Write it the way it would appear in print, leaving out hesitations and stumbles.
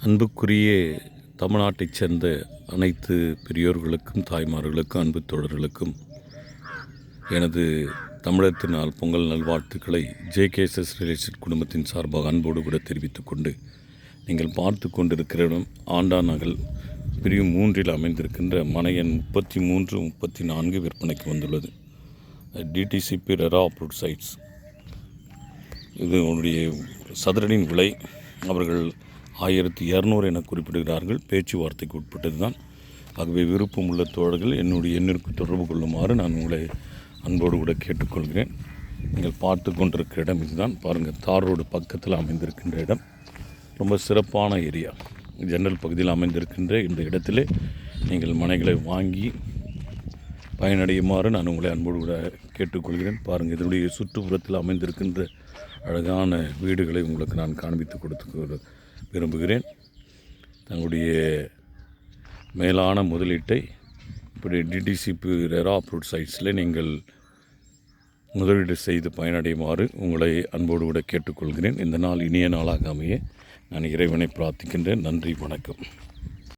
அன்புக்குரிய தமிழ்நாட்டைச் சேர்ந்த அனைத்து பெரியோர்களுக்கும் தாய்மார்களுக்கும் அன்பு தோழர்களுக்கும் எனது தமிழர் திருநாள் பொங்கல் நல்வாழ்த்துக்களை JKSS ரியல் குடும்பத்தின் சார்பாக அன்போடு கூட தெரிவித்துக் கொண்டு, நீங்கள் பார்த்து கொண்டிருக்கிற இடம் ஆண்டா நகல் பிரிவு 3 அமைந்திருக்கின்ற மனை எண் 33, 34 விற்பனைக்கு வந்துள்ளது. DTCP RERA approved sites. இதனுடைய சதுரடியின் விலை அவர்கள் 1200 என குறிப்பிடுகிறார்கள். பேச்சுவார்த்தைக்கு உட்பட்டது தான். ஆகவே விருப்பம் உள்ள தோழர்கள் என்னுடைய எண்ணிற்கு தொடர்பு கொள்ளுமாறு நான் உங்களை அன்போடு கூட கேட்டுக்கொள்கிறேன். நீங்கள் பார்த்து கொண்டிருக்கிற இடம் இதுதான். பாருங்கள், தார் ரோடு பக்கத்தில் அமைந்திருக்கின்ற இடம். ரொம்ப சிறப்பான ஏரியா. ஜன்னல் பகுதியில் அமைந்திருக்கின்ற இந்த இடத்திலே நீங்கள் மனைகளை வாங்கி பயனடையுமாறு நான் உங்களை அன்போடு கூட கேட்டுக்கொள்கிறேன். பாருங்கள், இதனுடைய சுற்றுப்புறத்தில் அமைந்திருக்கின்ற அழகான வீடுகளை உங்களுக்கு நான் காண்பித்து கொடுத்து விரும்புகிறேன். தங்களுடைய மேலான முதலீட்டை இப்படி DTCP ரெரா அப்ரூவ்ட் சைட்ஸில் நீங்கள் முதலீடு செய்து பயனடையுமாறு உங்களை அன்போடு கூட கேட்டுக்கொள்கிறேன். இந்த நாள் இனிய நாளாக அமைய நான் இறைவனை பிரார்த்திக்கின்றேன். நன்றி, வணக்கம்.